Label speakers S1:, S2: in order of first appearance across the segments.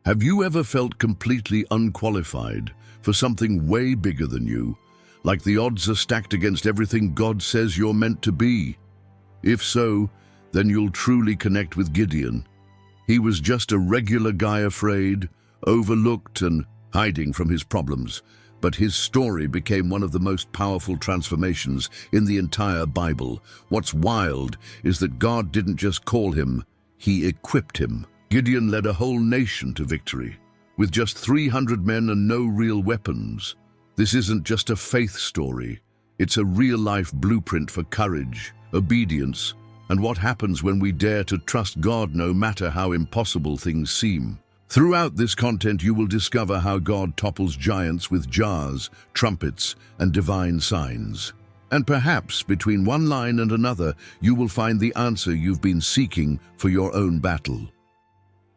S1: Have you ever felt completely unqualified for something way bigger than you, like the odds are stacked against everything God says you're meant to be? If so, then you'll truly connect with Gideon. He was just a regular guy, afraid, overlooked, and hiding from his problems. But his story became one of the most powerful transformations in the entire Bible. What's wild is that God didn't just call him, he equipped him. Gideon led a whole nation to victory, with just 300 men and no real weapons. This isn't just a faith story. It's a real-life blueprint for courage, obedience, and what happens when we dare to trust God no matter how impossible things seem. Throughout this content, you will discover how God topples giants with jars, trumpets, and divine signs. And perhaps between one line and another, you will find the answer you've been seeking for your own battle.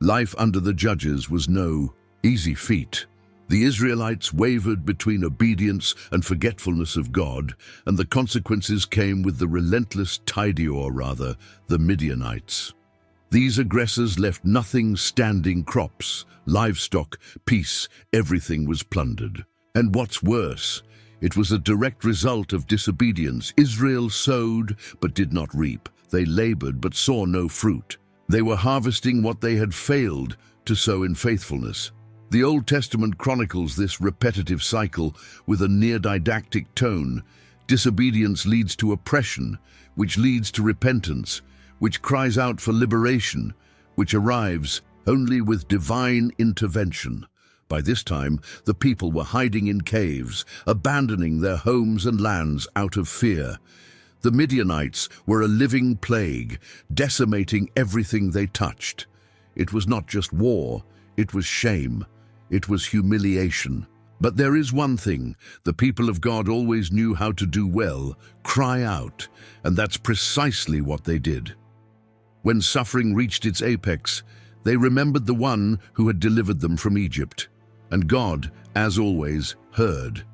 S1: Life under the judges was no easy feat. The Israelites wavered between obedience and forgetfulness of God, and the consequences came with the relentless the Midianites. These aggressors left nothing standing: crops, livestock, peace, everything was plundered. And what's worse, it was a direct result of disobedience. Israel sowed but did not reap. They labored but saw no fruit. They were harvesting what they had failed to sow in faithfulness. The Old Testament chronicles this repetitive cycle with a near-didactic tone. Disobedience leads to oppression, which leads to repentance, which cries out for liberation, which arrives only with divine intervention. By this time, the people were hiding in caves, abandoning their homes and lands out of fear. The Midianites were a living plague, decimating everything they touched. It was not just war, it was shame, it was humiliation. But there is one thing the people of God always knew how to do well: cry out, and that's precisely what they did. When suffering reached its apex, they remembered the one who had delivered them from Egypt. And God, as always, heard.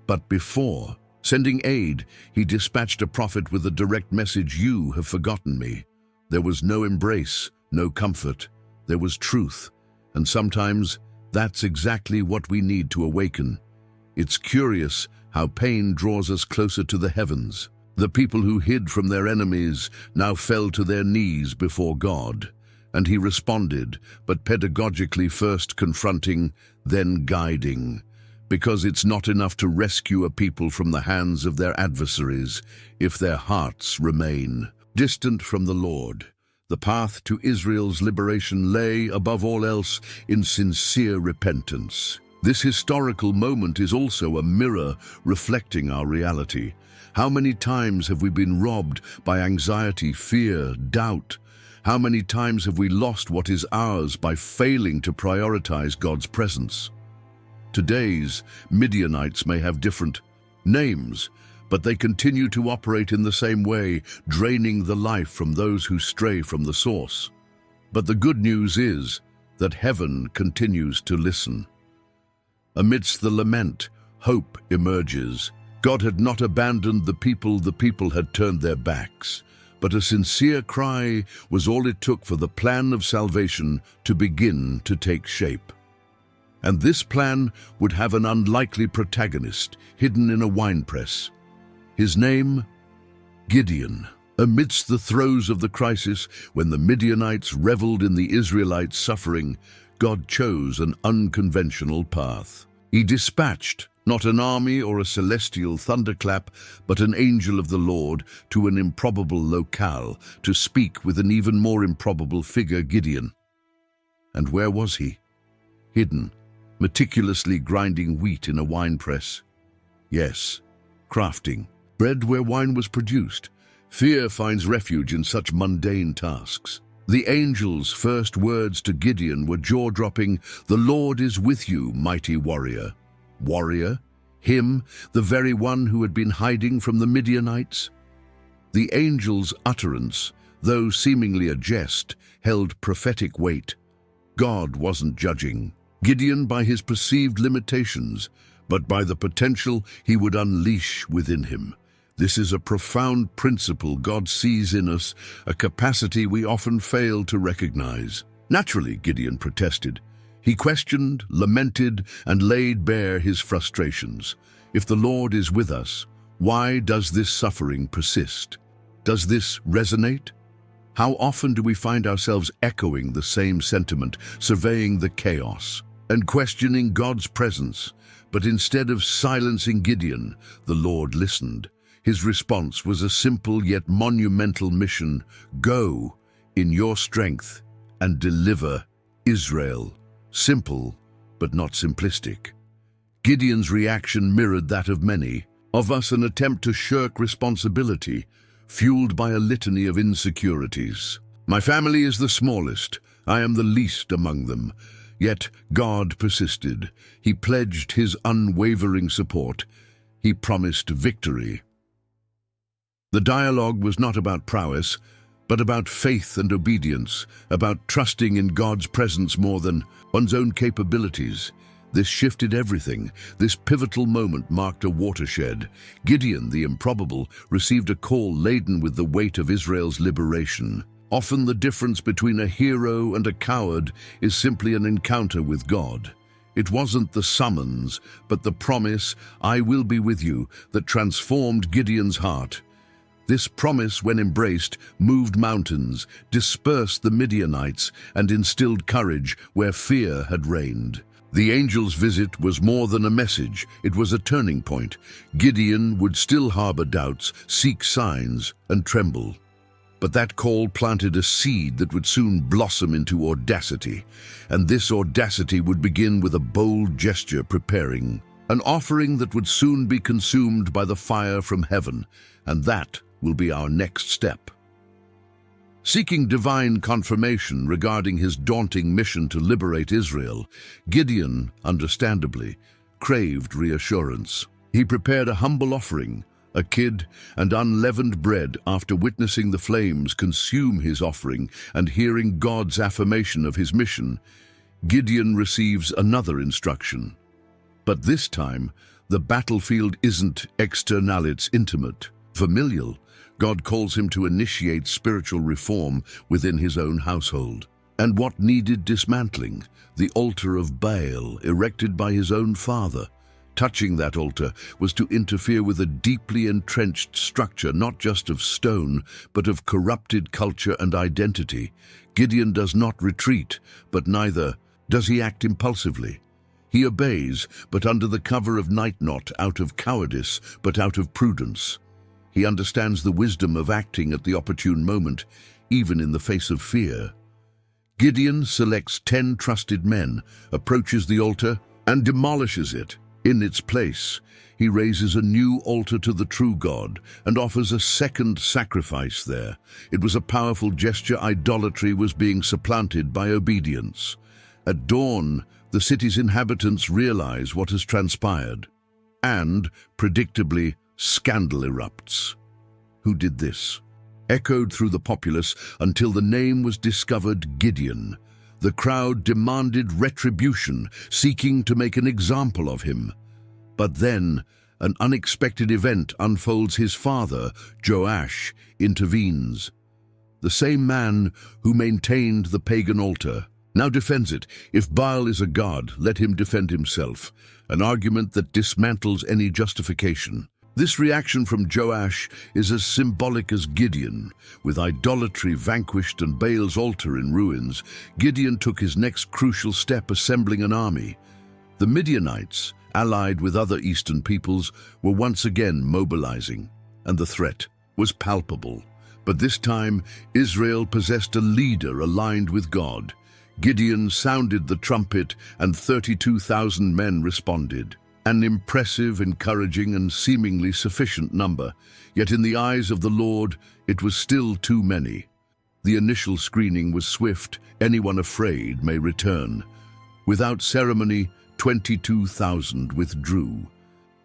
S1: But before sending aid, he dispatched a prophet with a direct message: you have forgotten me. There was no embrace, no comfort. There was truth. And sometimes that's exactly what we need to awaken. It's curious how pain draws us closer to the heavens. The people who hid from their enemies now fell to their knees before God. And he responded, but pedagogically, first confronting, then guiding. Because it's not enough to rescue a people from the hands of their adversaries if their hearts remain distant from the Lord. The path to Israel's liberation lay, above all else, in sincere repentance. This historical moment is also a mirror reflecting our reality. How many times have we been robbed by anxiety, fear, doubt? How many times have we lost what is ours by failing to prioritize God's presence? Today's Midianites may have different names, but they continue to operate in the same way, draining the life from those who stray from the source. But the good news is that heaven continues to listen. Amidst the lament, hope emerges. God had not abandoned the people had turned their backs. But a sincere cry was all it took for the plan of salvation to begin to take shape. And this plan would have an unlikely protagonist hidden in a winepress. His name, Gideon. Amidst the throes of the crisis, when the Midianites reveled in the Israelites' suffering, God chose an unconventional path. He dispatched not an army or a celestial thunderclap, but an angel of the Lord to an improbable locale to speak with an even more improbable figure, Gideon. And where was he? Hidden, meticulously grinding wheat in a winepress. Yes, crafting bread where wine was produced. Fear finds refuge in such mundane tasks. The angel's first words to Gideon were jaw-dropping: "The Lord is with you, mighty warrior." Warrior? Him, the very one who had been hiding from the Midianites? The angel's utterance, though seemingly a jest, held prophetic weight. God wasn't judging Gideon by his perceived limitations, but by the potential he would unleash within him. This is a profound principle God sees in us, a capacity we often fail to recognize. Naturally, Gideon protested. He questioned, lamented, and laid bare his frustrations. If the Lord is with us, why does this suffering persist? Does this resonate? How often do we find ourselves echoing the same sentiment, surveying the chaos, and questioning God's presence? But instead of silencing Gideon, the Lord listened. His response was a simple yet monumental mission: go in your strength and deliver Israel. Simple, but not simplistic. Gideon's reaction mirrored that of many of us, an attempt to shirk responsibility, fueled by a litany of insecurities. My family is the smallest. I am the least among them. Yet God persisted. He pledged his unwavering support. He promised victory. The dialogue was not about prowess, but about faith and obedience, about trusting in God's presence more than one's own capabilities. This shifted everything. This pivotal moment marked a watershed. Gideon, the improbable, received a call laden with the weight of Israel's liberation. Often the difference between a hero and a coward is simply an encounter with God. It wasn't the summons, but the promise, "I will be with you," that transformed Gideon's heart. This promise, when embraced, moved mountains, dispersed the Midianites, and instilled courage where fear had reigned. The angel's visit was more than a message, it was a turning point. Gideon would still harbor doubts, seek signs, and tremble. But that call planted a seed that would soon blossom into audacity, and this audacity would begin with a bold gesture, preparing an offering that would soon be consumed by the fire from heaven, and that will be our next step. Seeking divine confirmation regarding his daunting mission to liberate Israel, Gideon, understandably, craved reassurance. He prepared a humble offering, a kid and unleavened bread, after witnessing the flames consume his offering and hearing God's affirmation of his mission. Gideon receives another instruction. But this time, the battlefield isn't external, it's intimate, familial. God calls him to initiate spiritual reform within his own household. And what needed dismantling? The altar of Baal, erected by his own father. Touching that altar was to interfere with a deeply entrenched structure, not just of stone, but of corrupted culture and identity. Gideon does not retreat, but neither does he act impulsively. He obeys, but under the cover of night, not out of cowardice, but out of prudence. He understands the wisdom of acting at the opportune moment, even in the face of fear. Gideon selects 10 trusted men, approaches the altar, and demolishes it. In its place, he raises a new altar to the true God and offers a second sacrifice there. It was a powerful gesture. Idolatry was being supplanted by obedience. At dawn, the city's inhabitants realize what has transpired. And, predictably, scandal erupts. Who did this? Echoed through the populace until the name was discovered: Gideon. The crowd demanded retribution, seeking to make an example of him. But then, an unexpected event unfolds. His father, Joash, intervenes. The same man who maintained the pagan altar now defends it. If Baal is a god, let him defend himself. An argument that dismantles any justification. This reaction from Joash is as symbolic as Gideon. With idolatry vanquished and Baal's altar in ruins, Gideon took his next crucial step, assembling an army. The Midianites, allied with other eastern peoples, were once again mobilizing, and the threat was palpable. But this time, Israel possessed a leader aligned with God. Gideon sounded the trumpet, and 32,000 men responded. An impressive, encouraging, and seemingly sufficient number, yet in the eyes of the Lord, it was still too many. The initial screening was swift. Anyone afraid may return. Without ceremony, 22,000 withdrew.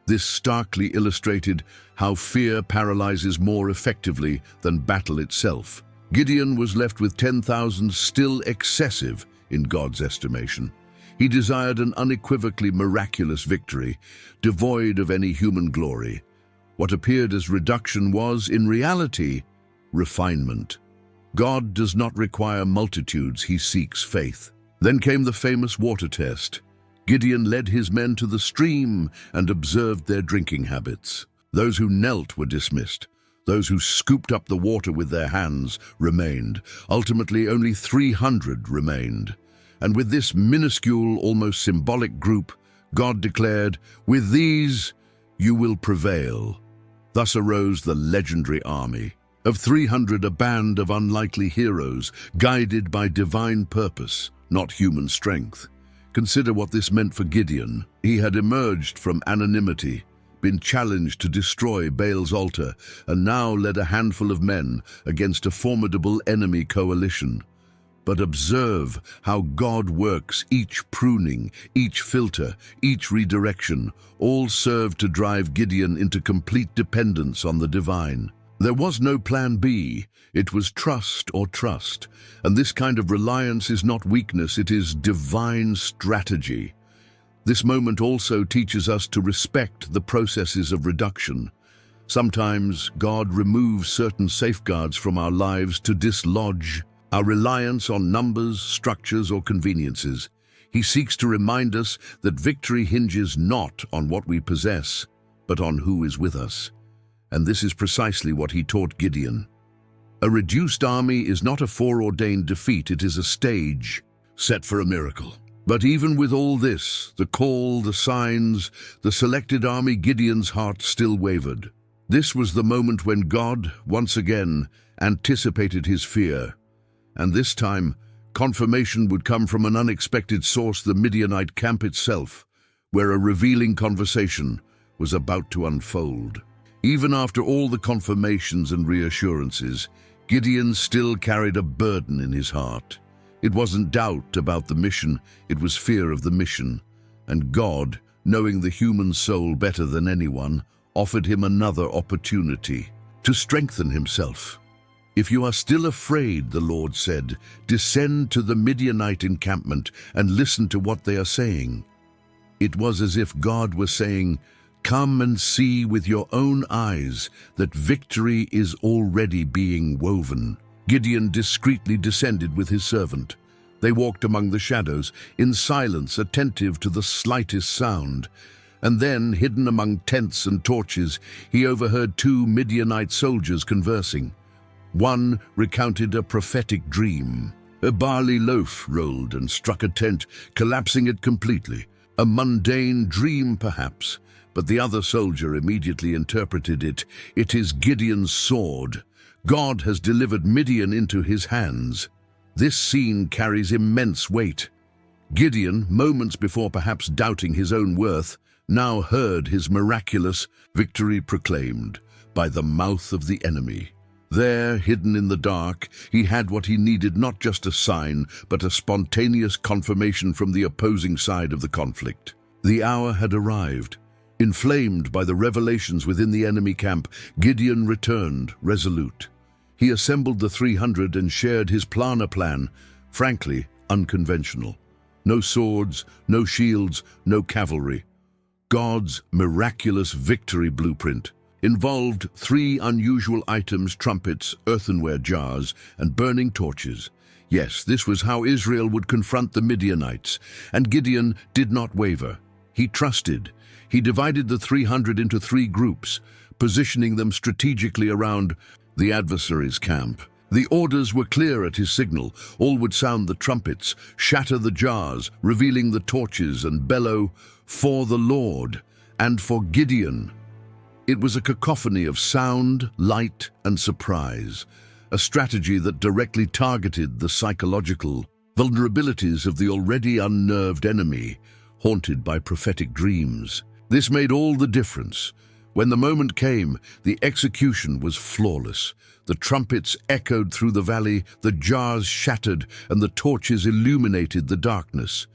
S1: This starkly illustrated how fear paralyzes more effectively than battle itself. Gideon was left with 10,000, still excessive in God's estimation. He desired an unequivocally miraculous victory, devoid of any human glory. What appeared as reduction was, in reality, refinement. God does not require multitudes, he seeks faith. Then came the famous water test. Gideon led his men to the stream and observed their drinking habits. Those who knelt were dismissed. Those who scooped up the water with their hands remained. Ultimately, only 300 remained. And with this minuscule, almost symbolic group, God declared, "With these you will prevail." Thus arose the legendary army. Of 300, a band of unlikely heroes, guided by divine purpose, not human strength. Consider what this meant for Gideon. He had emerged from anonymity, been challenged to destroy Baal's altar, and now led a handful of men against a formidable enemy coalition. But observe how God works. Each pruning, each filter, each redirection, all served to drive Gideon into complete dependence on the divine. There was no plan B. It was trust or trust. And this kind of reliance is not weakness, it is divine strategy. This moment also teaches us to respect the processes of reduction. Sometimes God removes certain safeguards from our lives to dislodge our reliance on numbers, structures, or conveniences. He seeks to remind us that victory hinges not on what we possess, but on who is with us. And this is precisely what he taught Gideon. A reduced army is not a foreordained defeat, it is a stage set for a miracle. But even with all this, the call, the signs, the selected army, Gideon's heart still wavered. This was the moment when God, once again, anticipated his fear. And this time, confirmation would come from an unexpected source, the Midianite camp itself, where a revealing conversation was about to unfold. Even after all the confirmations and reassurances, Gideon still carried a burden in his heart. It wasn't doubt about the mission, it was fear of the mission. And God, knowing the human soul better than anyone, offered him another opportunity to strengthen himself. "If you are still afraid," the Lord said, "descend to the Midianite encampment and listen to what they are saying." It was as if God was saying, "Come and see with your own eyes that victory is already being woven." Gideon discreetly descended with his servant. They walked among the shadows, in silence, attentive to the slightest sound. And then, hidden among tents and torches, he overheard 2 Midianite soldiers conversing. One recounted a prophetic dream. A barley loaf rolled and struck a tent, collapsing it completely. A mundane dream, perhaps, but the other soldier immediately interpreted it. "It is Gideon's sword. God has delivered Midian into his hands." This scene carries immense weight. Gideon, moments before perhaps doubting his own worth, now heard his miraculous victory proclaimed by the mouth of the enemy. There, hidden in the dark, he had what he needed, not just a sign, but a spontaneous confirmation from the opposing side of the conflict. The hour had arrived. Inflamed by the revelations within the enemy camp, Gideon returned, resolute. He assembled the 300 and shared his plan, frankly, unconventional. No swords, no shields, no cavalry. God's miraculous victory blueprint involved 3 unusual items: trumpets, earthenware jars, and burning torches. Yes, this was how Israel would confront the Midianites, and Gideon did not waver. He trusted. He divided the 300 into 3 groups, positioning them strategically around the adversary's camp. The orders were clear at his signal. All would sound the trumpets, shatter the jars, revealing the torches, and bellow, "For the Lord," and for Gideon. It was a cacophony of sound, light, and surprise, a strategy that directly targeted the psychological vulnerabilities of the already unnerved enemy, haunted by prophetic dreams. This made all the difference. When the moment came, the execution was flawless. The trumpets echoed through the valley, the jars shattered, and the torches illuminated the darkness.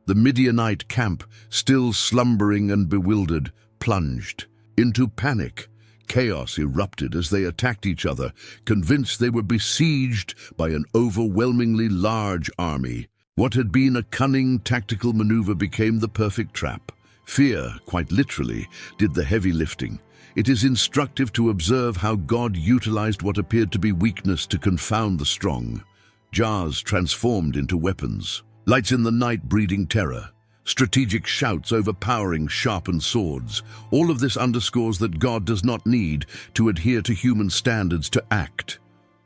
S1: The Midianite camp, still slumbering and bewildered, plunged into panic. Chaos erupted as they attacked each other, convinced they were besieged by an overwhelmingly large army. What had been a cunning tactical maneuver became the perfect trap. Fear, quite literally, did the heavy lifting. It is instructive to observe how God utilized what appeared to be weakness to confound the strong. Jars transformed into weapons. Lights in the night breeding terror. Strategic shouts overpowering sharpened swords. All of this underscores that God does not need to adhere to human standards to act.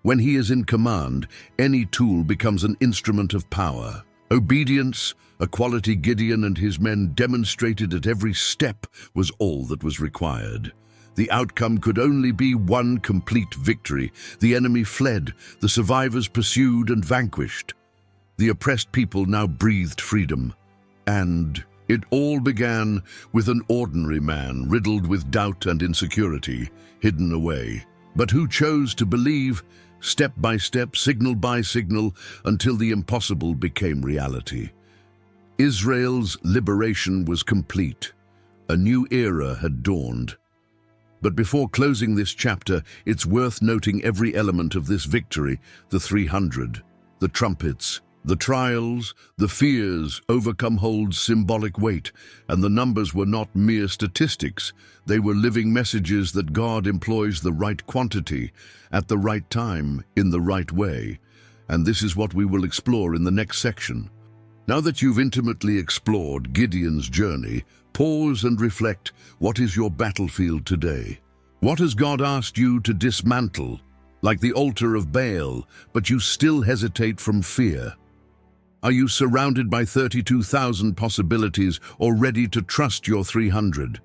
S1: When he is in command, any tool becomes an instrument of power. Obedience, a quality Gideon and his men demonstrated at every step, was all that was required. The outcome could only be one complete victory. The enemy fled, the survivors pursued and vanquished. The oppressed people now breathed freedom. And it all began with an ordinary man riddled with doubt and insecurity, hidden away, but who chose to believe, step by step, signal by signal, until the impossible became reality. Israel's liberation was complete. A new era had dawned. But before closing this chapter, it's worth noting every element of this victory: the 300, the trumpets, the trials, the fears overcome holds symbolic weight, and the numbers were not mere statistics. They were living messages that God employs the right quantity, at the right time, in the right way. And this is what we will explore in the next section. Now that you've intimately explored Gideon's journey, pause and reflect. What is your battlefield today? What has God asked you to dismantle, like the altar of Baal, but you still hesitate from fear? Are you surrounded by 32,000 possibilities or ready to trust your 300?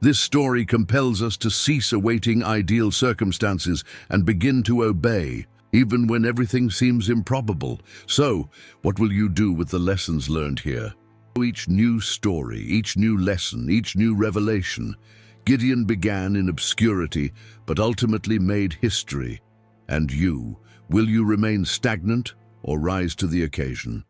S1: This story compels us to cease awaiting ideal circumstances and begin to obey, even when everything seems improbable. So, what will you do with the lessons learned here? Each new story, each new lesson, each new revelation. Gideon began in obscurity, but ultimately made history. And you, will you remain stagnant or rise to the occasion?